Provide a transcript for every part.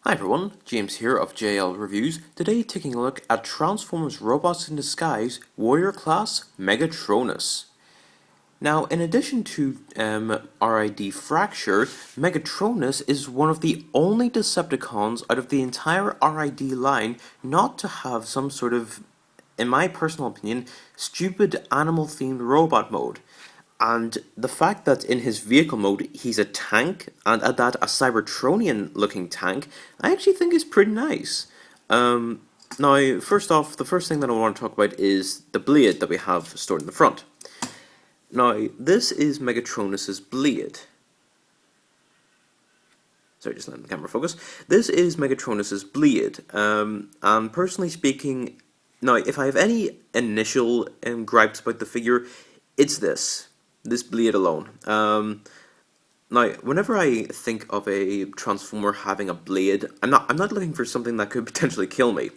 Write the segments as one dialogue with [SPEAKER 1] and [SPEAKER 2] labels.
[SPEAKER 1] Hi everyone, James here of JL Reviews, today taking a look at Transformers Robots in Disguise Warrior Class Megatronus. Now, in addition to RID Fracture, Megatronus is one of the only Decepticons out of the entire RID line not to have some sort of, in my personal opinion, stupid animal-themed robot mode. And the fact that in his vehicle mode he's a tank, and at that a Cybertronian looking tank, I actually think is pretty nice. Now, first off, the first thing that I want to talk about is the blade that we have stored in the front. Now, this is Megatronus's blade. Sorry, just letting the camera focus. This is Megatronus's blade, and personally speaking, now, if I have any initial gripes about the figure, it's this blade alone. Now, whenever I think of a Transformer having a blade, I'm not looking for something that could potentially kill me,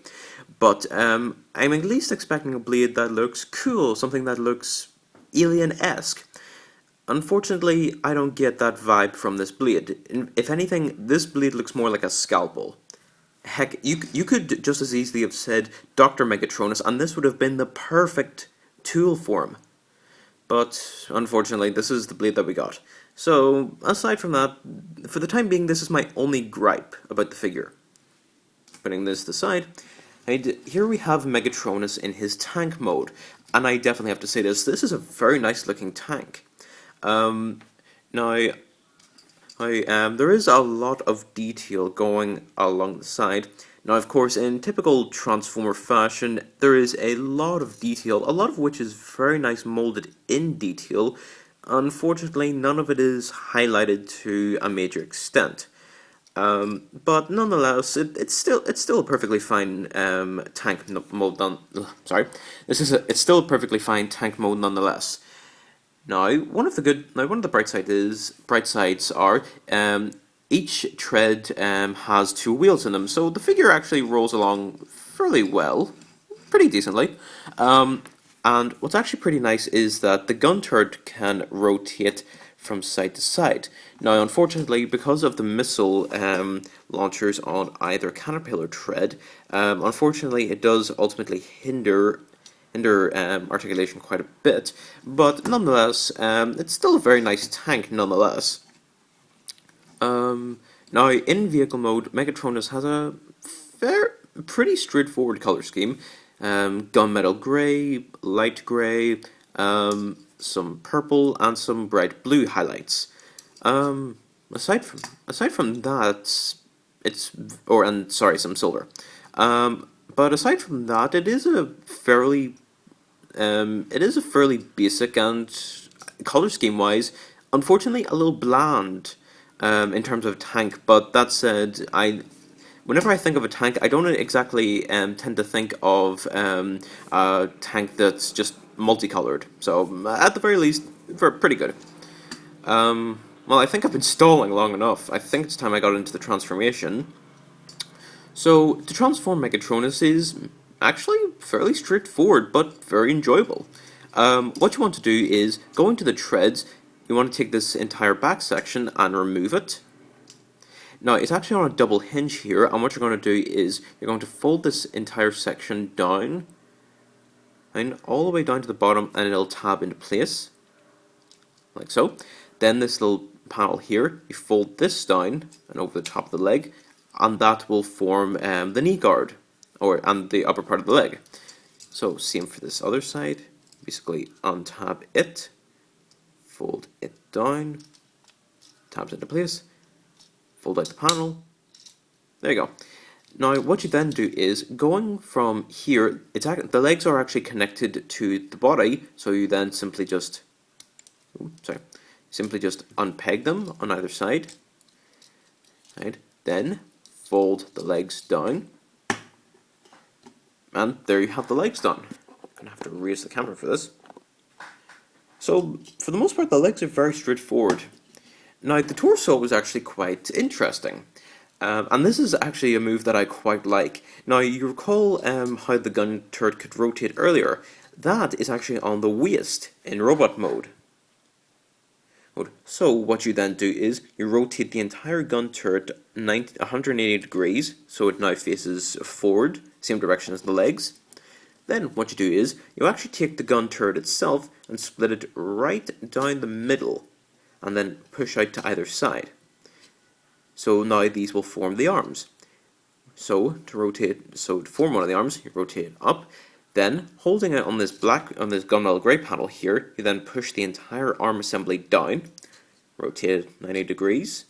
[SPEAKER 1] but I'm at least expecting a blade that looks cool, something that looks alien-esque. Unfortunately, I don't get that vibe from this blade. If anything, this blade looks more like a scalpel. Heck, you could just as easily have said Dr. Megatronus, and this would have been the perfect tool for him. But unfortunately, this is the blade that we got. So, aside from that, for the time being, this is my only gripe about the figure. Putting this to the side, here we have Megatronus in his tank mode, and I definitely have to say this is a very nice looking tank. There is a lot of detail going along the side. Now, of course, in typical Transformer fashion, there is a lot of detail, a lot of which is very nice molded in detail. Unfortunately, none of it is highlighted to a major extent. But nonetheless, it's still a perfectly fine tank mode. It's still a perfectly fine tank mode nonetheless. Now, one of the bright sides are each tread has two wheels in them, so the figure actually rolls along fairly well, pretty decently. And what's actually pretty nice is that the gun turret can rotate from side to side. Now, unfortunately, because of the missile launchers on either Caterpillar tread, unfortunately, it does ultimately hinder articulation quite a bit, but nonetheless, it's still a very nice tank nonetheless. Now, in vehicle mode, Megatronus has a pretty straightforward color scheme. Gunmetal grey, light grey, some purple, and some bright blue highlights. Aside from that, some silver. But aside from that, it is a fairly basic and color scheme wise, unfortunately a little bland in terms of tank. But that said, whenever I think of a tank, I don't exactly tend to think of a tank that's just multicolored. So at the very least, pretty good. Well, I think I've been stalling long enough. I think it's time I got into the transformation. So, to transform Megatronus is actually fairly straightforward, but very enjoyable. What you want to do is go into the treads. You want to take this entire back section and remove it. Now, it's actually on a double hinge here, and what you're going to do is you're going to fold this entire section down, and all the way down to the bottom, and it'll tab into place, like so. Then this little panel here, you fold this down and over the top of the leg, and that will form the knee guard, and the upper part of the leg. So same for this other side. Basically untab it, fold it down, tabs into place, fold out the panel. There you go. Now what you then do is, going from here, the legs are actually connected to the body, so you then simply just unpeg them on either side. Right. Then fold the legs down, and there you have the legs done. I'm going to have to raise the camera for this. So, for the most part, the legs are very straightforward. Now, the torso was actually quite interesting, and this is actually a move that I quite like. Now, you recall how the gun turret could rotate earlier. That is actually on the waist in robot mode. So what you then do is you rotate the entire gun turret 180 degrees, so it now faces forward, same direction as the legs. Then what you do is you actually take the gun turret itself and split it right down the middle, and then push out to either side. So now these will form the arms. So to form one of the arms, you rotate it up. Then, holding it on this gunmetal grey panel here, you then push the entire arm assembly down, rotate it 90 degrees,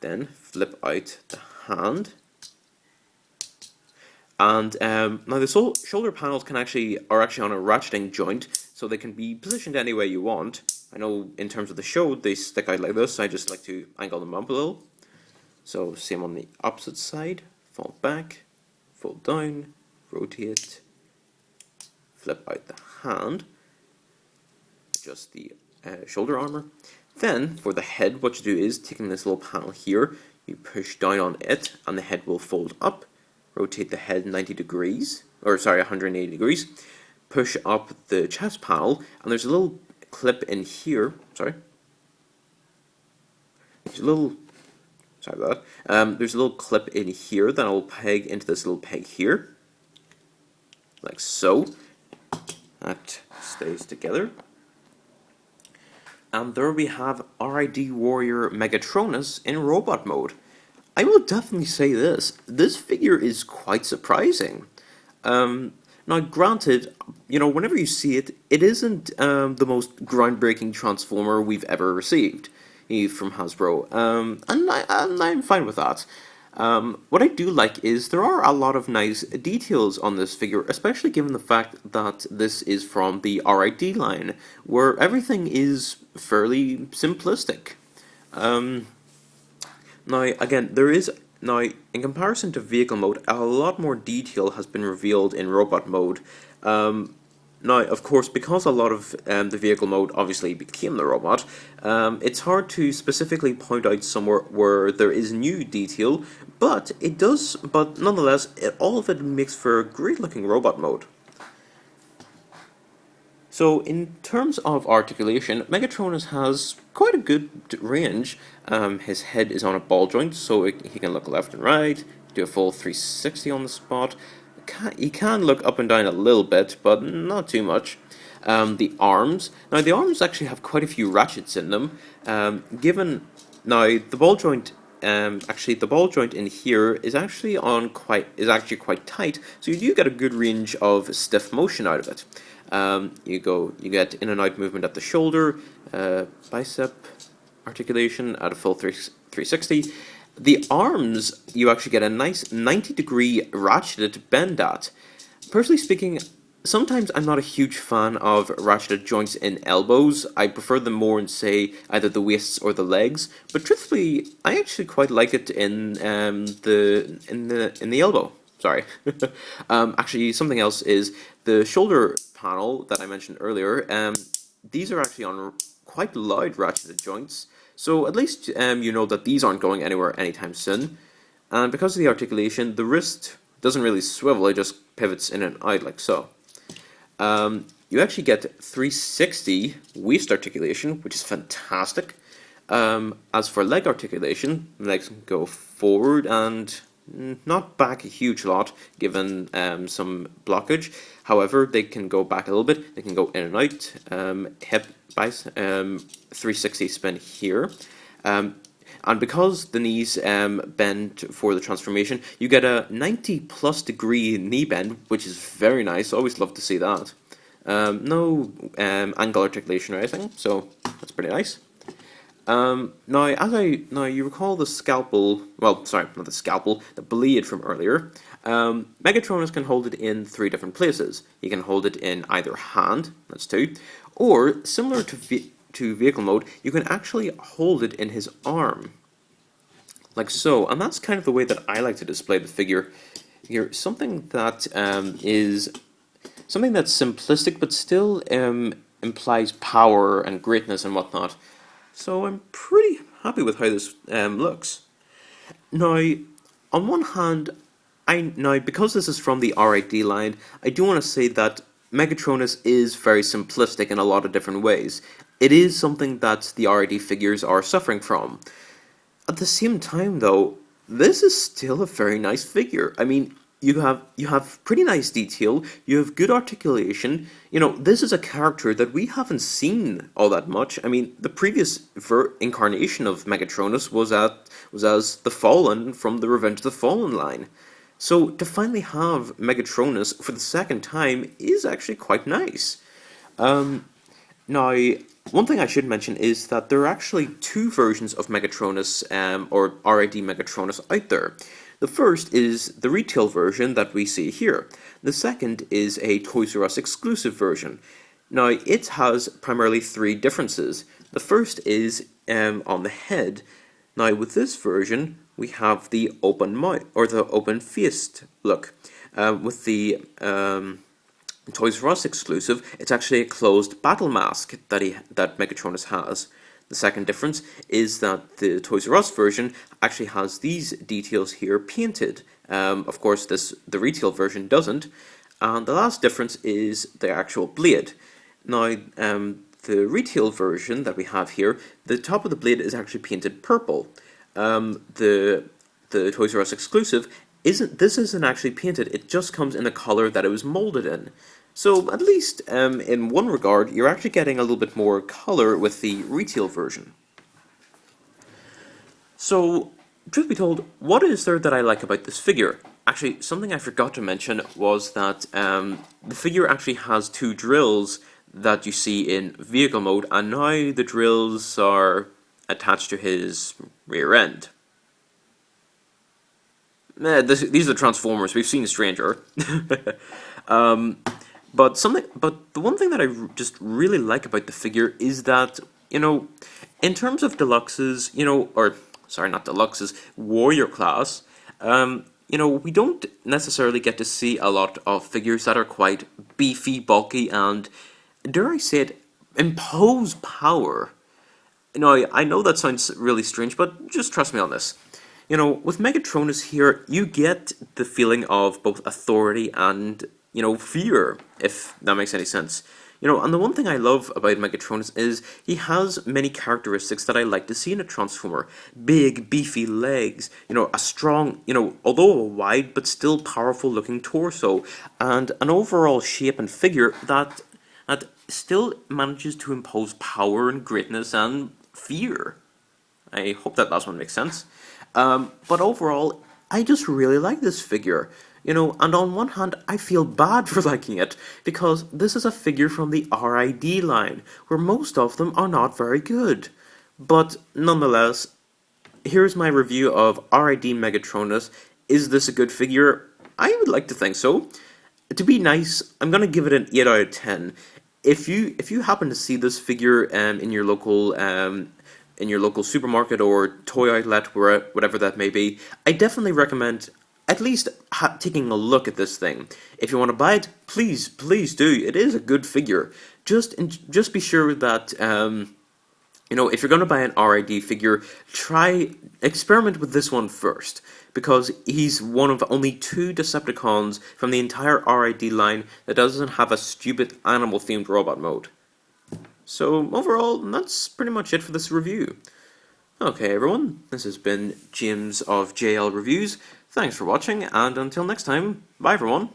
[SPEAKER 1] then flip out the hand. And now the shoulder panels are actually on a ratcheting joint, so they can be positioned any way you want. I know in terms of the show they stick out like this, so I just like to angle them up a little. So same on the opposite side, fold back, fold down, rotate, flip out the hand, adjust the shoulder armor. Then for the head, what you do is, taking this little panel here, you push down on it and the head will fold up, rotate the head 180 degrees, push up the chest panel, and there's a little clip in here, there's a little clip in here that I'll peg into this little peg here, like so. That stays together. And there we have RID Warrior Megatronus in robot mode. I will definitely say this figure is quite surprising. Now granted, whenever you see it, it isn't the most groundbreaking Transformer we've ever received from Hasbro, and I'm fine with that. What I do like is there are a lot of nice details on this figure, especially given the fact that this is from the RID line, where everything is fairly simplistic. Now, again, in comparison to vehicle mode, a lot more detail has been revealed in robot mode. Now, of course, because a lot of the vehicle mode obviously became the robot, it's hard to specifically point out somewhere where there is new detail, but nonetheless, all of it makes for a great-looking robot mode. So, in terms of articulation, Megatronus has quite a good range. His head is on a ball joint, so he can look left and right, do a full 360 on the spot. He can look up and down a little bit, but not too much. The arms actually have quite a few ratchets in them. The ball joint, the ball joint in here is actually quite tight, so you do get a good range of stiff motion out of it. You get in and out movement at the shoulder, bicep articulation at a full 360. The arms, you actually get a nice 90-degree ratcheted bend at. Personally speaking, sometimes I'm not a huge fan of ratcheted joints in elbows. I prefer them more in, say, either the waists or the legs. But truthfully, I actually quite like it in the elbow. Sorry. Actually, something else is the shoulder panel that I mentioned earlier. These are actually on quite loud ratcheted joints. So at least you know that these aren't going anywhere anytime soon. And because of the articulation, the wrist doesn't really swivel, it just pivots in and out like so. You actually get 360 waist articulation, which is fantastic. As for leg articulation, legs go forward and not back a huge lot, given some blockage. However, they can go back a little bit, they can go in and out, hip, bicep, 360 spin here. And because the knees bend for the transformation, you get a 90+ degree knee bend, which is very nice. Always love to see that. No ankle articulation or anything, so that's pretty nice. Now you recall the scalpel, well, sorry, not the scalpel, the blade from earlier. Megatronus can hold it in 3 different places. He can hold it in either hand, that's 2, or similar to vehicle mode, you can actually hold it in his arm, like so. And that's kind of the way that I like to display the figure here. Something that's simplistic, but still implies power and greatness and whatnot. So I'm pretty happy with how this looks. Now, on one hand, because this is from the RID line, I do want to say that Megatronus is very simplistic in a lot of different ways. it is something that the RID figures are suffering from. At the same time, though, this is still a very nice figure. I mean, you have pretty nice detail. You have good articulation. You know, this is a character that we haven't seen all that much. I mean, the previous incarnation of Megatronus was as the Fallen from the Revenge of the Fallen line. So to finally have Megatronus for the second time is actually quite nice. Now, one thing I should mention is that there are actually two versions of Megatronus, or RID Megatronus out there. The first is the retail version that we see here. The second is a Toys R Us exclusive version. Now, it has primarily three differences. The first is on the head. Now, with this version, we have the open mouth, or the open faced look. With the Toys R Us exclusive, it's actually a closed battle mask that Megatronus has. The second difference is that the Toys R Us version actually has these details here painted. Of course, the retail version doesn't. And the last difference is the actual blade. Now, the retail version that we have here, the top of the blade is actually painted purple. The Toys R Us exclusive isn't actually painted. It just comes in the color that it was molded in. So at least in one regard, you're actually getting a little bit more color with the retail version. So, truth be told, what is there that I like about this figure? Actually, something I forgot to mention was that the figure actually has two drills that you see in vehicle mode, and now the drills are attached to his rear end. These are the Transformers. We've seen Stranger. But the one thing that I just really like about the figure is that, you know, in terms of deluxes, or sorry, not deluxes, warrior class, we don't necessarily get to see a lot of figures that are quite beefy, bulky, and dare I say it, impose power. I know that sounds really strange, but just trust me on this. With Megatronus here, you get the feeling of both authority and, fear, if that makes any sense. And the one thing I love about Megatronus is he has many characteristics that I like to see in a Transformer. Big, beefy legs, a strong, although a wide but still powerful looking torso, and an overall shape and figure that still manages to impose power and greatness and fear. I hope that last one makes sense. But overall, I just really like this figure. And on one hand, I feel bad for liking it, because this is a figure from the RID line, where most of them are not very good. But nonetheless, here's my review of RID Megatronus. Is this a good figure? I would like to think so. To be nice, I'm gonna give it an 8 out of 10. If you happen to see this figure in your local supermarket or toy outlet, whatever that may be, I definitely recommend at least taking a look at this thing. If you want to buy it, please do. It is a good figure. Just be sure that if you're going to buy an RID figure, experiment with this one first, because he's one of only 2 Decepticons from the entire RID line that doesn't have a stupid animal-themed robot mode. So overall, that's pretty much it for this review. Okay everyone, this has been James of JL Reviews. Thanks for watching, and until next time, bye everyone.